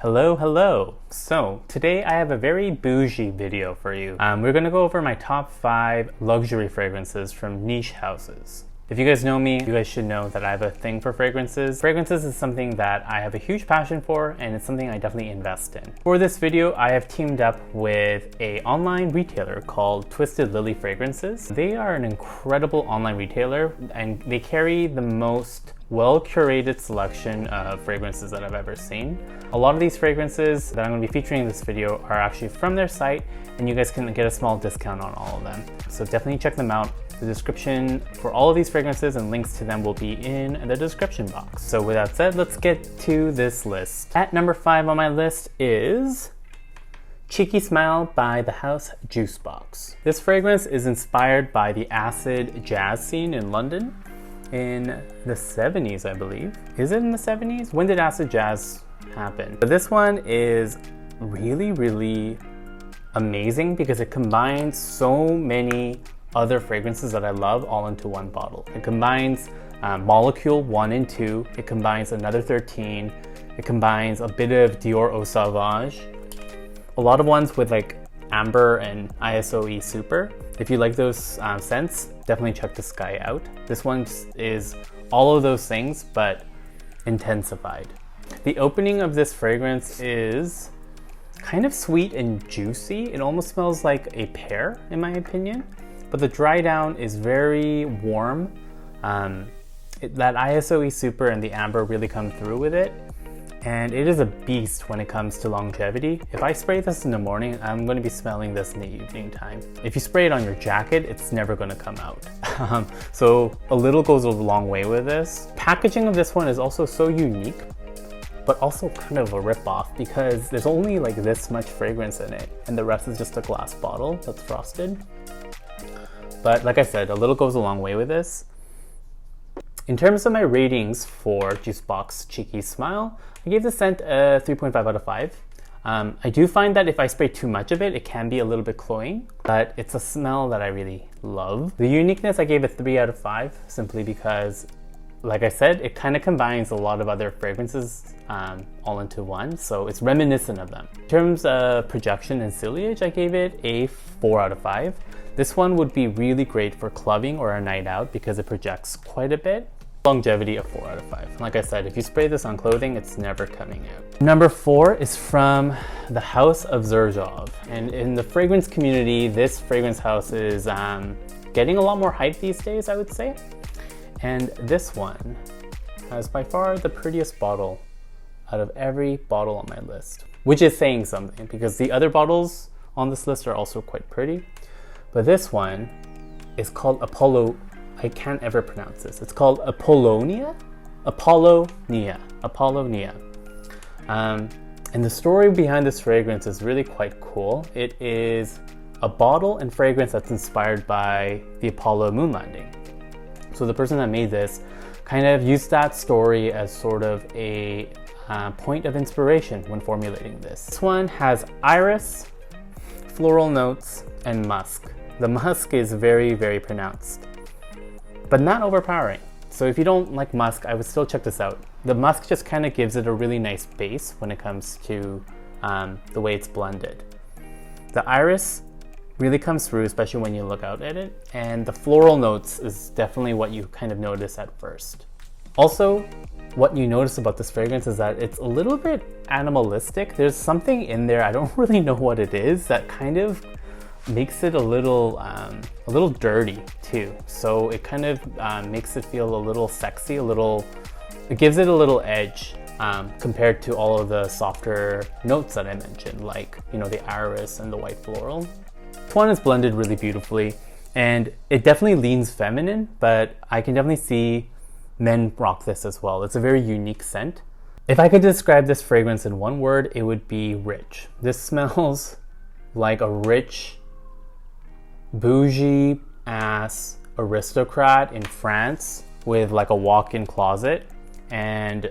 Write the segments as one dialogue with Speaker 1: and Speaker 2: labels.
Speaker 1: Hello. So today I have a very bougie video for you. We're gonna go over my top 5 luxury fragrances from niche houses. If you guys know me, you guys should know that I have a thing for fragrances. Fragrances is something that I have a huge passion for, and it's something I definitely invest in. For this video, I have teamed up with an online retailer called Twisted Lily Fragrances. They are an incredible online retailer, and they carry the most well-curated selection of fragrances that I've ever seen. A lot of these fragrances that I'm going to be featuring in this video are actually from their site, and you guys can get a small discount on all of them. So definitely check them out. The description for all of these fragrances and links to them will be in the description box. So with that said, let's get to this list. At number 5 on my list is Cheeky Smile by the house Jusbox. This fragrance is inspired by the acid jazz scene in London in the 70s, I believe. Is it in the 70s? When did acid jazz happen? But this one is really amazing because it combines so many other fragrances that I love all into one bottle. It combines Molecule 1 and 2, it combines Another 13, it combines a bit of Dior Eau Sauvage, a lot of ones with like Amber and ISOE Super. If you like those scents, definitely check this guy out. This one is all of those things, but intensified. The opening of this fragrance is kind of sweet and juicy. It almost smells like a pear, in my opinion. But the dry down is very warm. That ISOE Super and the Amber really come through with it. And it is a beast when it comes to longevity. If I spray this in the morning, I'm going to be smelling this in the evening time. If you spray it on your jacket, it's never going to come out. So a little goes a long way with this. Packaging of this one is also so unique, but also kind of a rip-off because there's only like this much fragrance in it and the rest is just a glass bottle that's frosted. But like I said, a little goes a long way with this. In terms of my ratings for Jusbox Cheeky Smile, I gave the scent a 3.5 out of 5. I do find that if I spray too much of it, it can be a little bit cloying, but it's a smell that I really love. The uniqueness, I gave a 3 out of 5, simply because, like I said, it kind of combines a lot of other fragrances all into one, so it's reminiscent of them. In terms of projection and ciliage, I gave it a 4 out of 5. This one would be really great for clubbing or a night out because it projects quite a bit. Longevity, a 4 out of 5. Like I said, if you spray this on clothing, it's never coming out. Number 4 is from the house of Xerjoff. And in the fragrance community, this fragrance house is getting a lot more hype these days, I would say. And this one has by far the prettiest bottle out of every bottle on my list, which is saying something because the other bottles on this list are also quite pretty. But this one is called I can't ever pronounce this. It's called Apollonia? Apollonia. And the story behind this fragrance is really quite cool. It is a bottle and fragrance that's inspired by the Apollo moon landing. So the person that made this kind of used that story as sort of a point of inspiration when formulating this. This one has iris, floral notes, and musk. The musk is very pronounced, but not overpowering. So if you don't like musk, I would still check this out. The musk just kind of gives it a really nice base when it comes to the way it's blended. The iris really comes through, especially when you look out at it, and the floral notes is definitely what you kind of notice at first. Also, what you notice about this fragrance is that it's a little bit animalistic. There's something in there, I don't really know what it is, that kind of makes it a little dirty too. So it kind of makes it feel a little sexy, it gives it a little edge compared to all of the softer notes that I mentioned, like, you know, the iris and the white floral. This one is blended really beautifully, and it definitely leans feminine, but I can definitely see men rock this as well. It's a very unique scent. If I could describe this fragrance in one word, it would be rich. This smells like a rich, bougie ass aristocrat in France with like a walk-in closet, and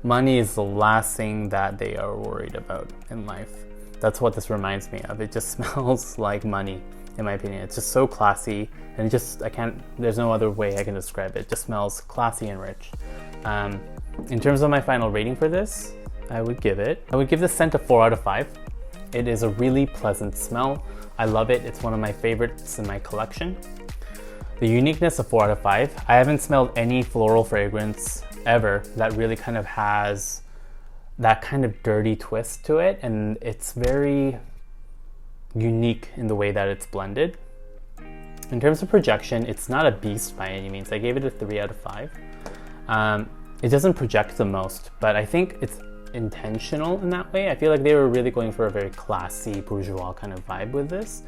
Speaker 1: money is the last thing that they are worried about in life. That's what this reminds me of. It just smells like money, in my opinion. It's just so classy, and there's no other way I can describe it. It just smells classy and rich. In terms of my final rating for this, I would give the scent a 4 out of 5. It is a really pleasant smell. I love it. It's one of my favorites in my collection. The uniqueness of 4 out of 5. I haven't smelled any floral fragrance ever that really kind of has that kind of dirty twist to it, and it's very unique in the way that it's blended. In terms of projection, it's not a beast by any means. I gave it a 3 out of 5. It doesn't project the most, but I think it's intentional in that way. I feel like they were really going for a very classy bourgeois kind of vibe with this,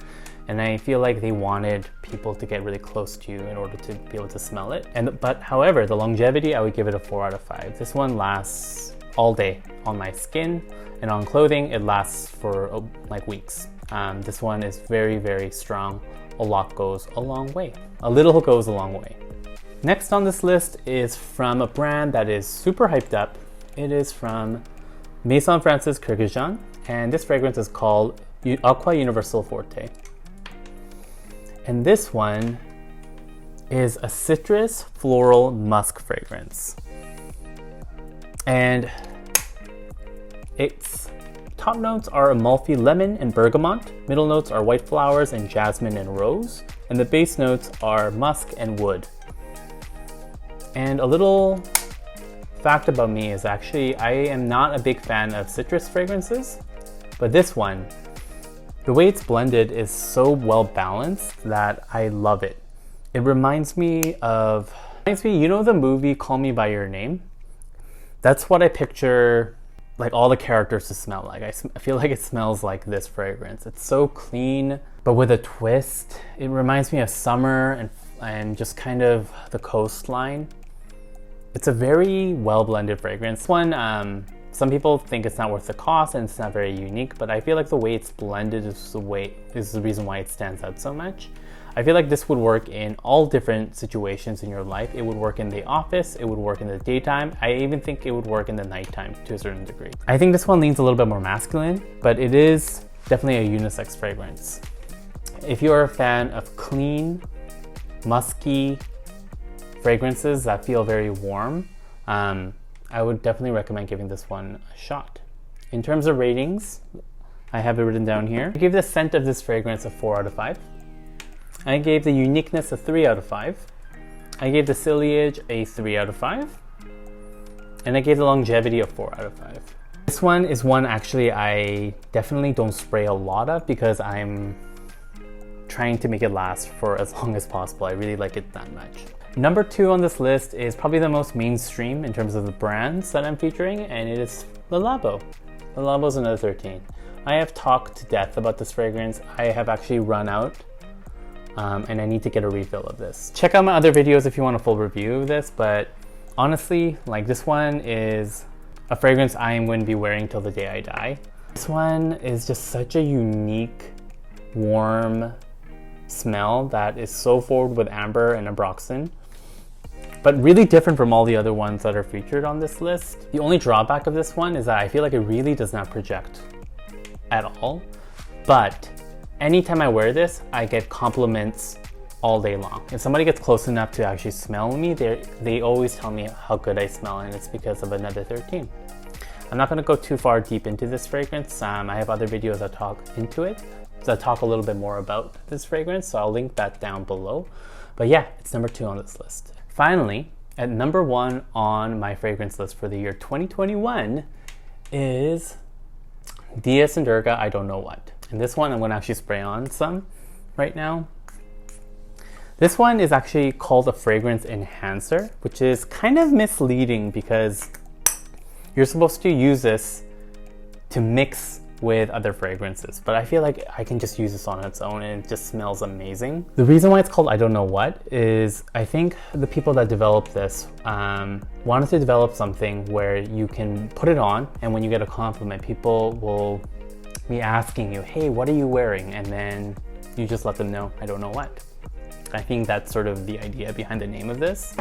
Speaker 1: and I feel like they wanted people to get really close to you in order to be able to smell it. But however, the longevity, I would give it a 4 out of 5. This one lasts all day on my skin, and on clothing it lasts for like weeks. This one is very, very strong. A lot goes a long way. A little goes a long way. Next on this list is from a brand that is super hyped up. It is from Maison Francis Kurkdjian, and this fragrance is called Aqua Universal Forte. And this one is a citrus floral musk fragrance. And its top notes are Amalfi lemon and bergamot. Middle notes are white flowers and jasmine and rose. And the base notes are musk and wood. And a little fact about me is actually I am not a big fan of citrus fragrances, but this one, the way it's blended is so well balanced that I love it. It reminds me, you know the movie Call Me By Your Name? That's what I picture like all the characters to smell like. I feel like it smells like this fragrance. It's so clean, but with a twist. It reminds me of summer and just kind of the coastline. It's a very well blended fragrance. This one, some people think it's not worth the cost and it's not very unique, but I feel like the way it's blended is the reason why it stands out so much. I feel like this would work in all different situations in your life. It would work in the office, it would work in the daytime. I even think it would work in the nighttime to a certain degree. I think this one leans a little bit more masculine, but it is definitely a unisex fragrance. If you're a fan of clean, musky fragrances that feel very warm, I would definitely recommend giving this one a shot. In terms of ratings, I have it written down here. I gave the scent of this fragrance a 4 out of 5. I gave the uniqueness a 3 out of 5. I gave the ciliage a 3 out of 5. And I gave the longevity a 4 out of 5. This one is one actually I definitely don't spray a lot of because I'm trying to make it last for as long as possible. I really like it that much. Number 2 on this list is probably the most mainstream in terms of the brands that I'm featuring, and it is the Labo. The Labo's Another 13. I have talked to death about this fragrance. I have actually run out. And I need to get a refill of this. Check out my other videos if you want a full review of this, but honestly, like this one is a fragrance I am going to be wearing till the day I die. This one is just such a unique, warm smell that is so forward with amber and ambroxan, but really different from all the other ones that are featured on this list. The only drawback of this one is that I feel like it really does not project at all, but anytime I wear this, I get compliments all day long. If somebody gets close enough to actually smell me, they always tell me how good I smell, and it's because of Another 13. I'm not going to go too far deep into this fragrance. I have other videos that talk into it, that talk a little bit more about this fragrance, so I'll link that down below. But yeah, it's number 2 on this list. Finally, at number 1 on my fragrance list for the year 2021 is Diaz and Durga, I Don't Know What. And this one I'm going to actually spray on some right now. This one is actually called a fragrance enhancer, which is kind of misleading because you're supposed to use this to mix with other fragrances, but I feel like I can just use this on its own and it just smells amazing. The reason why it's called I Don't Know What is I think the people that developed this wanted to develop something where you can put it on, and when you get a compliment, people will be asking you, hey, what are you wearing? And then you just let them know, I don't know what. I think that's sort of the idea behind the name of this.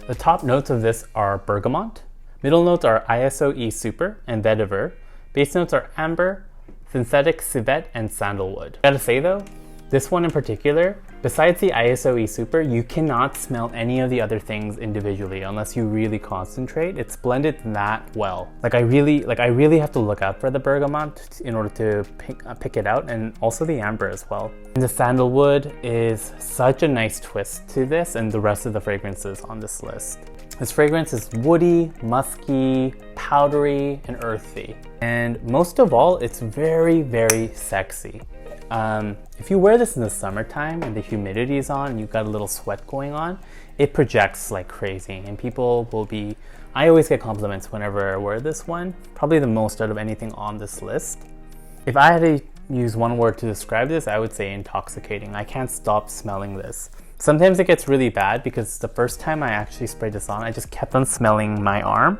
Speaker 1: The top notes of this are bergamot. Middle notes are ISOE Super and Vetiver. Base notes are amber, synthetic civet, and sandalwood. I gotta say though, This one in particular, besides the ISOE Super, you cannot smell any of the other things individually unless you really concentrate. It's blended that well. I really have to look out for the bergamot in order to pick it out, and also the amber as well. And the sandalwood is such a nice twist to this and the rest of the fragrances on this list. This fragrance is woody, musky, powdery, and earthy. And most of all, it's very, very sexy. If you wear this in the summertime and the humidity is on and you've got a little sweat going on, it projects like crazy, and people will be, I always get compliments whenever I wear this one, probably the most out of anything on this list. If I had to use one word to describe this, I would say intoxicating. I can't stop smelling this. Sometimes it gets really bad because the first time I actually sprayed this on, I just kept on smelling my arm.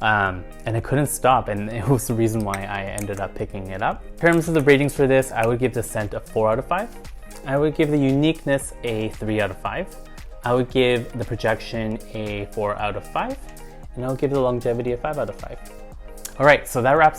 Speaker 1: And I couldn't stop, and it was the reason why I ended up picking it up. In terms of the ratings for this, I would give the scent a 4 out of 5. I would give the uniqueness a 3 out of 5. I would give the projection a 4 out of 5. And I would give the longevity a 5 out of 5. Alright, so that wraps